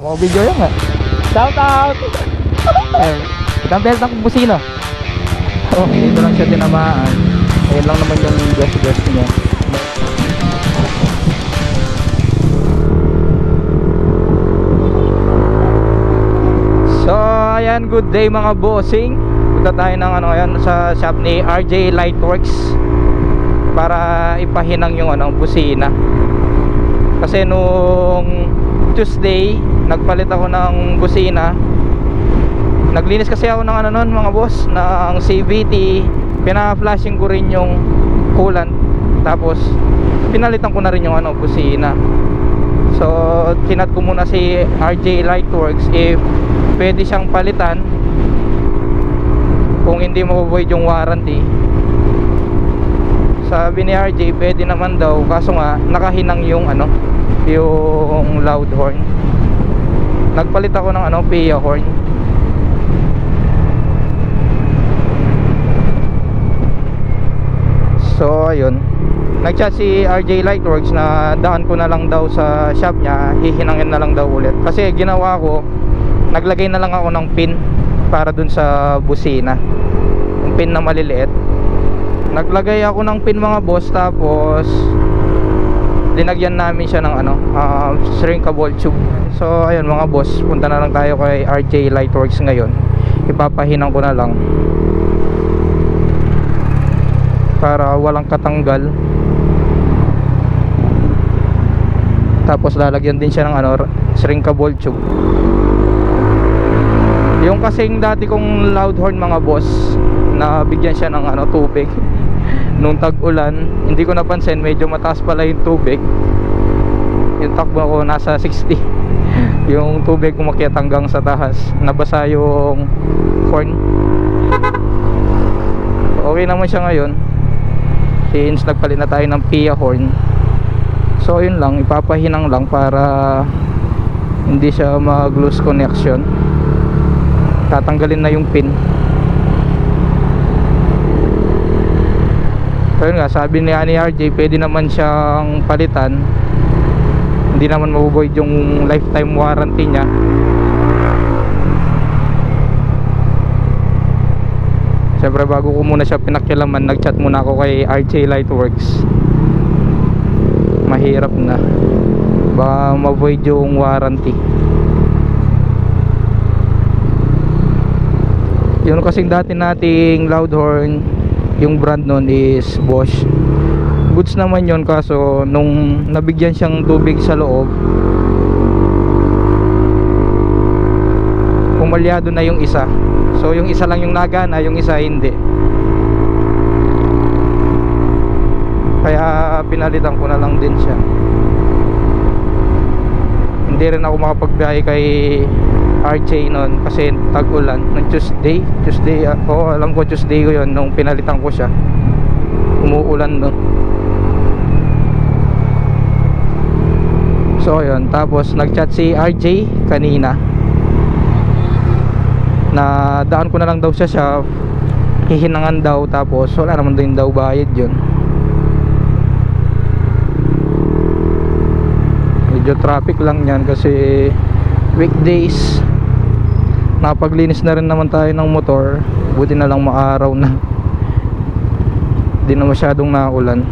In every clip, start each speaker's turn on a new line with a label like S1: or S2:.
S1: Mga video yan nga. Shout out! Ilang beses ng busina. Oh, dito lang siya tinamaan. Ayun lang naman yung best niya. So, ayan, good day mga bossing. Punta tayo ng ano ngayon sa shop ni RJ Lightworks para ipahinang yung ano, busina. Kasi nung Tuesday, nagpalit ako ng busina. Naglinis kasi ako ng ano nun mga boss, ng CVT. Pina-flashing ko rin yung coolant. Tapos pinalitan ko na rin yung ano, busina. So chinat ko muna si RJ Lightworks if pwede siyang palitan kung hindi mo-void yung warranty. Sabi ni RJ pwede naman daw, kaso nga nakahinang yung ano, yung loud horn. Nagpalit ako ng ano, PIA horn. So ayun, nagchat si RJ Lightworks na daan ko na lang daw sa shop niya, hihinangin na lang daw ulit. Kasi ginawa ko, naglagay na lang ako ng pin para dun sa busina, yung pin na maliliit. Naglagay ako ng pin mga boss, tapos linagyan namin siya ng ano, shrinkable tube. So ayun mga boss, punta na lang tayo kay RJ Lightworks ngayon. Ipapahinang ko na lang para walang katanggal. Tapos lalagyan din siya ng ano, shrinkable tube. Yung kasing dati kong loud horn mga boss, na bigyan siya ng ano, tubig nung tag-ulan, hindi ko napansin medyo mataas pala yung tubig. Yung takbo ko nasa 60. Yung tubig umakyat hanggang sa taas, nabasa yung horn. Okay naman siya ngayon since nagpalit na tayo ng PIA horn. So yun lang, ipapahinang lang para hindi siya mag-loose connection. Tatanggalin na yung pin. So yun nga, sabi ni RJ pwede naman siyang palitan, hindi naman mabuvoid yung lifetime warranty niya. Siyempre bago ko muna siya pinakialaman, nagchat muna ako kay RJ Lightworks. Mahirap na, baka ma-void yung warranty. Yun kasing dati nating loud horn, yung brand nun is Bosch. Goods naman yun, kaso nung nabigyan siyang tubig sa loob, pumalyado na yung isa. So yung isa lang yung nagana, yung isa hindi. Kaya pinalitan ko na lang din siya. Hindi rin ako makapagbiyahe kay RJ noon kasi tag-ulan. Nung Tuesday, alam ko Tuesday ko yun nung pinalitan ko siya. Umuulan doon. So yun, tapos nagchat si RJ kanina na daan ko na lang daw sa shop, hihinangan daw, tapos wala naman din daw bayad yun. Medyo traffic lang yan kasi weekdays. Napaglinis na rin naman tayo ng motor, buti na lang maaraw na, di na masyadong naulan.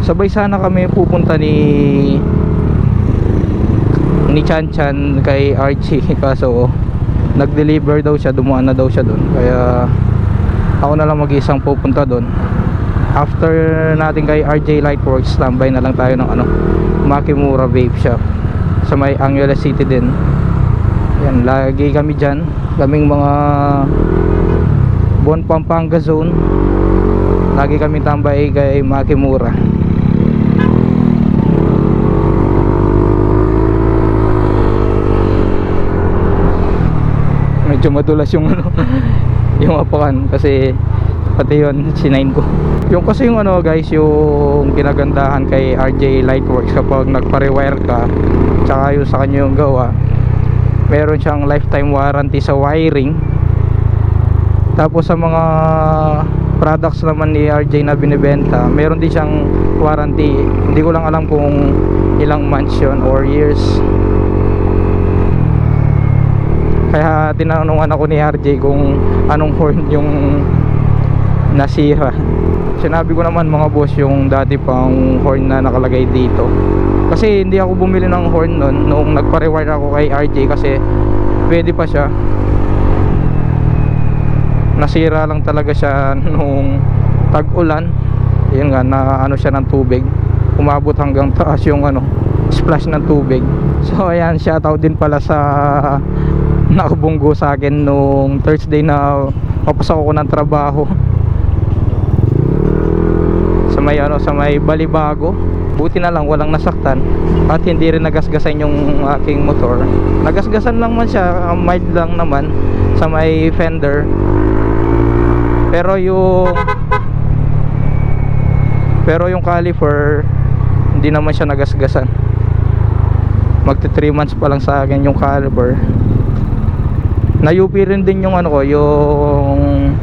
S1: Sabay sana kami pupunta ni Chan Chan kay RJ, kaso nag-deliver daw siya, dumuan na daw siya doon. Kaya ako na lang mag-isang pupunta doon. After natin kay RJ Lightworks, tambay na lang tayo ng ano, Makimura Vape Shop sa may Angeles City din. Yan, lagi kami dyan, kaming mga Bon Pampanga zone, lagi kami tambay kay Makimura. Medyo madulas yung ano, yung apakan kasi pati yun sinain ko. Yung kasi yung ano guys, yung kinagandahan kay RJ Lightworks kapag nagpa-rewire ka, tsaka yung sa kanya yung gawa, meron siyang lifetime warranty sa wiring. Tapos sa mga products naman ni RJ na binibenta, meron din siyang warranty. Hindi ko lang alam kung ilang months yun or years. Kaya tinanungan ako ni RJ kung anong horn yung nasira. Sinabi ko naman mga boss yung dati pang horn na nakalagay dito. Kasi hindi ako bumili ng horn nun nung nagpa-rewire ako kay RJ kasi pwede pa siya. Nasira lang talaga siya nung tag-ulan. Yun nga, na ano siya ng tubig. Umabot hanggang taas yung ano, splash ng tubig. So ayan, shoutout din pala sa nakabunggo sa akin nung Thursday na papasok ako ng trabaho. Sa may Balibago. Buti na lang walang nasaktan at hindi rin nagasgasan yung aking motor. Nagasgasan lang man siya, mild lang naman sa may fender. Pero yung caliper hindi naman siya nagasgasan. Magti 3 months pa lang sa akin yung caliper. Na-UP rin din yung ano ko, yung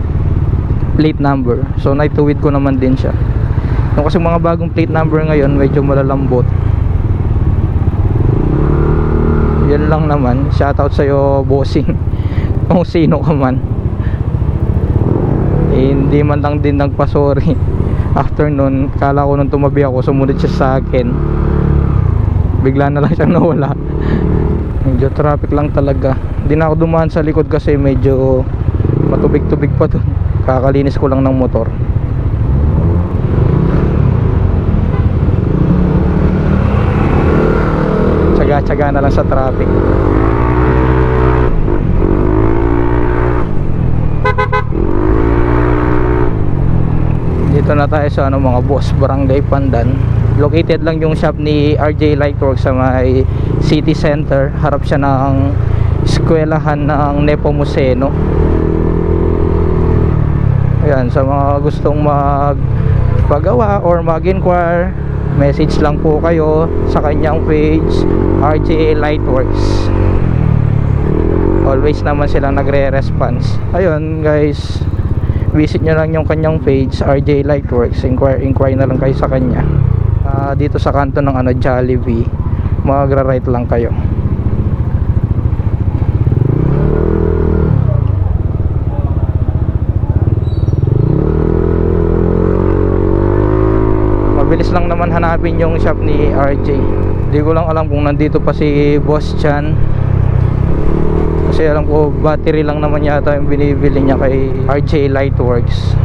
S1: plate number. So naituwid ko naman din siya. Yung kasi mga bagong plate number ngayon medyo malalambot. Yan lang naman. Shoutout sa'yo bossing. Kung sino ka man. Hindi man lang din nagpa-sorry. After nun, kala ko nung tumabi ako, sumunod siya sa akin. Bigla na lang siyang nawala. Medyo traffic lang talaga. Hindi na ako dumaan sa likod kasi medyo matubig-tubig pa dun. Kakalinis ko lang ng motor. Tsaga na lang sa traffic. Dito na tayo sa ano mga boss, Barangay Pandan. Located lang yung shop ni RJ Lightworks sa may city center. Harap siya ng eskwelahan ng Nepomuceno. Ayan, sa mga gustong magpagawa or mag-inquire, message lang po kayo sa kanyang page RJ Lightworks. Always naman silang nagre-response. Ayun guys, visit nyo lang yung kanyang page RJ Lightworks. Inquire na lang kayo sa kanya. Dito sa kanto ng ano, Jollibee, magra-right lang kayo. Mabilis lang naman hanapin yung shop ni RJ. Hindi ko lang alam kung nandito pa si Boss Chan. Kasi alam ko battery lang naman yata yung binibili niya kay RJ Lightworks.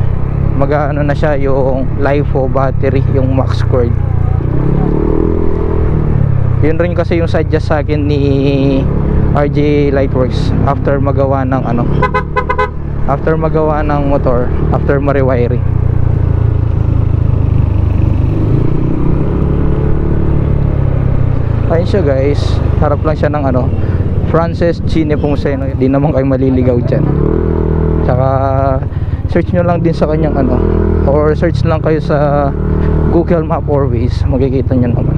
S1: Mag-ano na siya yung LiFo battery, yung max cord. Yun rin kasi yung suggest sa akin ni RJ Lightworks after magawa ng ano, after magawa ng motor, after ma-rewiring. Ayun siya guys, harap lang siya ng ano, Francis G. Nepomuceno. Hindi naman kayo maliligaw dyan. Tsaka search nyo lang din sa kanyang ano, or search lang kayo sa Google Map or Waze, makikita nyo naman.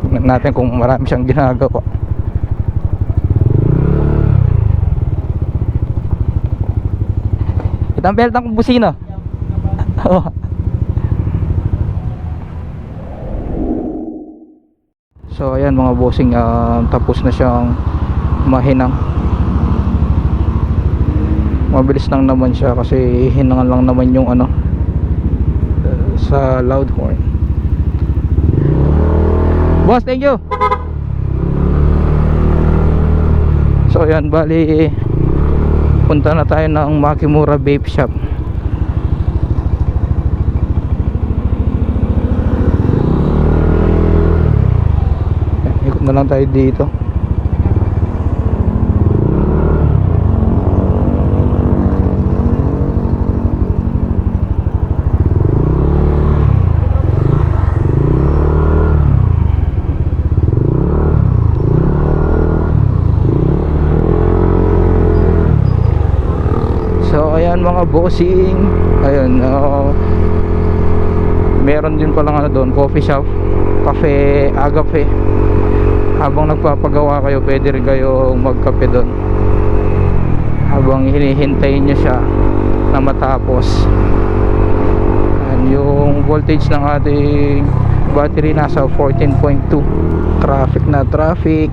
S1: Tingnan natin kung marami siyang ginagawa. Itang belt ng busina. So ayan mga bossing, tapos na siyang mahinang. Mabilis lang naman siya kasi hinangan lang naman yung ano sa loud horn. Boss, thank you. So ayan, bali punta na tayo ng Makimura Vape Shop. Ikot na lang tayo dito. So ayan mga bossing, ayun, meron din palang ano doon, coffee shop, Cafe Agape. Habang nagpapagawa kayo, pwede rin kayo magkape doon habang hinihintay nyo siya na matapos. Ayan, yung voltage ng ating battery nasa 14.2. Traffic na traffic.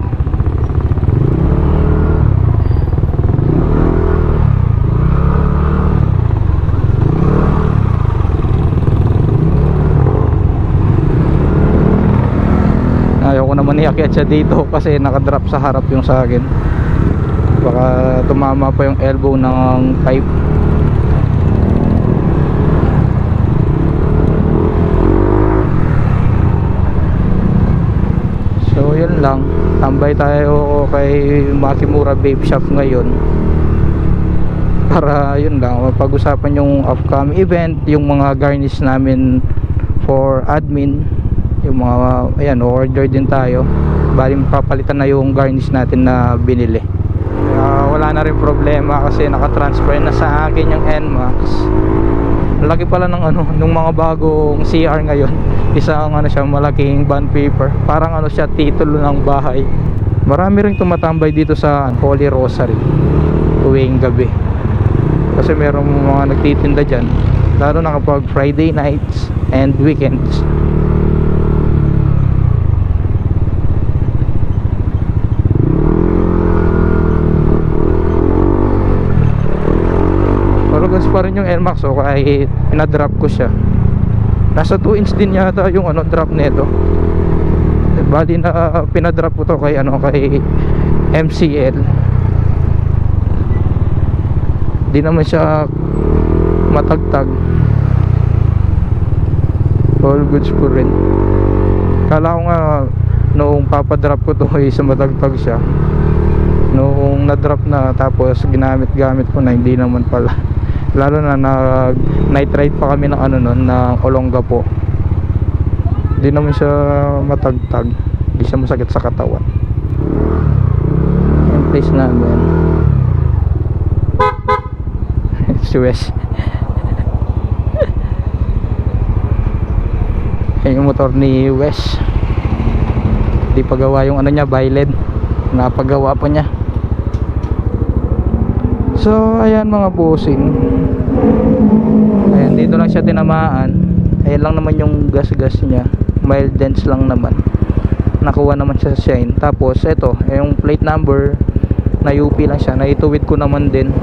S1: Ayaw ko naman iakyat siya dito kasi nakadrop sa harap yung sa akin. Baka tumama pa yung elbow ng pipe. So yun lang, tambay tayo kay Makimura Vape Shop ngayon para yun lang, pag-usapan yung upcoming event, yung mga garnish namin for admin, yung mga ayan, order din tayo. Bali papalitan na yung garnish natin na binili. Wala na rin problema kasi naka-transfer na sa akin yung NMAX. Laki pala ng ano, nung mga bagong CR ngayon. Isang ano siya, malaking bond paper. Parang ano siya, titulo ng bahay. Marami ring tumatambay dito sa Holy Rosary tuwing gabi. Kasi merong mga nagtitinda dyan, lalo na kapag Friday nights and weekends. Marugas pa rin yung NMAX kahit pinadrop ko siya. Nasa 2 inch din yata yung ano, drop nito. Bali na pinadrop ko to kay ano, kay MCL. Di naman siya matagtag. All goods po rin. Kala ko nga noong papadrop ko to sa matagtag siya. Noong na-drop na tapos ginamit-gamit ko na, hindi naman pala. Lalo na night ride pa kami ng ano nun, ng Olongapo. Hindi naman siya matagtag, hindi siya masakit sa katawan. Yung place namin si Wes. Yan yung motor ni Wes. Di pagawa yung ano niya, Byled. Napagawa pa niya. So ayan mga bossing, ayan, dito lang siya tinamaan. Ayan lang naman yung gas niya, mild dents lang naman. Nakuha naman siya sa shine. Tapos ito, yung plate number na UP lang siya, naituwid ko naman din.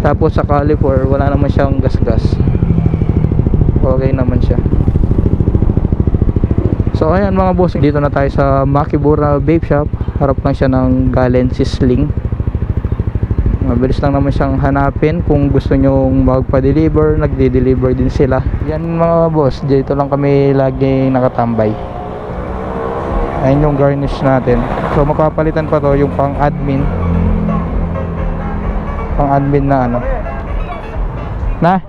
S1: Tapos sa caliper, wala naman siyang gas. Okay naman siya. So ayan mga bossing, dito na tayo sa Makimura Vape Shop. Harap lang siya ng Galensis Sling. Mabilis lang naman siyang hanapin. Kung gusto nyong magpa-deliver, nagde-deliver din sila. Yan mga boss, dito lang kami lagi nakatambay. Ayun yung garnish natin. So makapalitan pa to yung pang admin. Pang admin na ano. Na?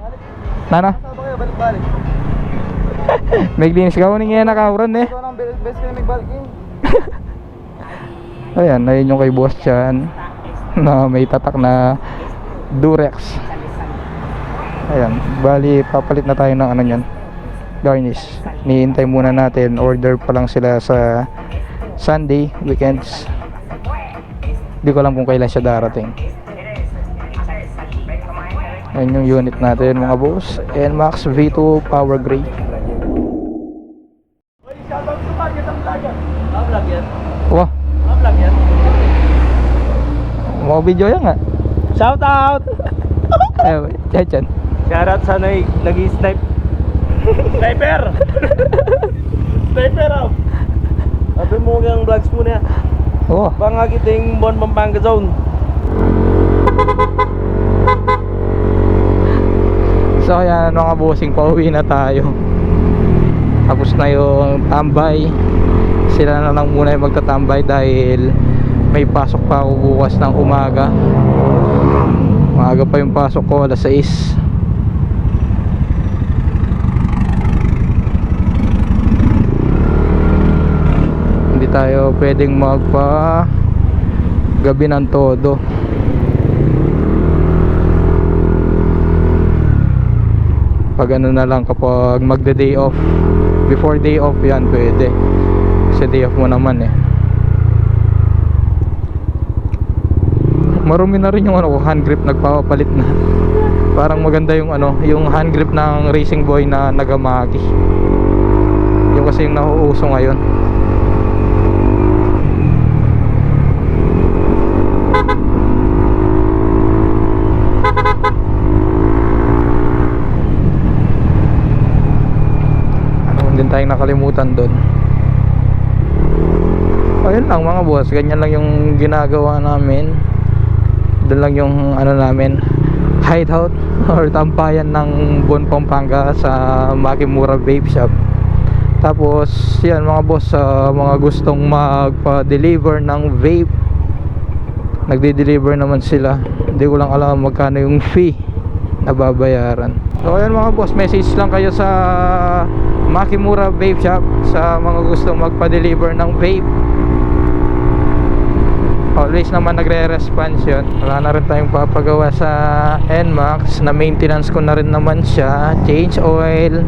S1: May glinis ka uning yan nakauran eh. Ayan, ayun yung kay boss Chan na may tatak na Durex. Ayan, bali papalit na tayo ng ano nyan, garnish. Niintay muna natin, order pa lang sila sa Sunday, weekends. Hindi ko alam kung kailan siya darating. Ayan yung unit natin mga boss, NMAX V2 Power Gray. Wah, mau video ya nggak?
S2: Shout out!
S1: Ayo, Chan.
S2: Shout out sa nag-i-snipe. Sniper! Sniper out! Sabi mo yung vlogs mo niya.
S1: Oh,
S2: Banga kiting Bon Pampanga Zone.
S1: so ayan mga bossing, pauwi na tayo. Tapos na yung tambay. Sila na lang muna yung magtatambay dahil may pasok pa ako bukas ng umaga. Maaga pa yung pasok ko, alas 6. Hindi tayo pwedeng magpa gabi ng todo. Pag ano na lang, kapag magde-day off, before day off yan pwede. Kasi day off mo naman eh. Marumi na rin yung ano, hand grip, nagpapalit na. Parang maganda yung ano, yung hand grip ng Racing Boy na Nagamaki. Yung kasi yung nauuso ngayon. Ano din tayong nakalimutan doon. Ayun lang mga boss, ganyan lang yung ginagawa namin. Doon lang yung ano namin, hideout or tampayan ng Bon Pampanga sa Makimura Vape Shop. Tapos yan mga boss, sa mga gustong magpa-deliver ng vape, nagde-deliver naman sila. Hindi ko lang alam magkano yung fee na babayaran. So ayan mga boss, message lang kayo sa Makimura Vape Shop sa mga gustong magpa-deliver ng vape. Always naman nagre-response yun. Wala na rin tayong papagawa sa NMAX. Na maintenance ko na rin naman siya. Change oil,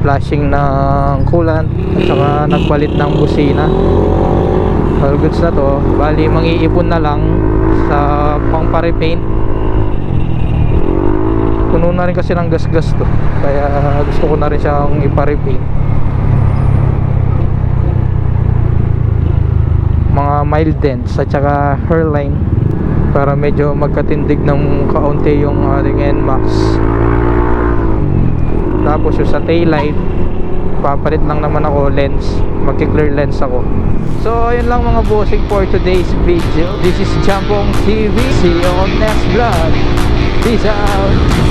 S1: flashing ng coolant, at saka nagpalit ng busina. All goods na to. Bali mangiipon na lang sa pang pa-repaint. Puno na rin kasi ng gas-gas to, kaya gusto ko na rin siyang ipa-repaint. Mga mild dents at saka hairline para medyo magkatindig ng kaunti yung ating NMAX. Tapos yung sa taillight, papalit lang naman ako lens, magki-clear lens ako. So ayun lang mga bossing for today's video. This is Jampong TV. See you on next vlog. Peace out.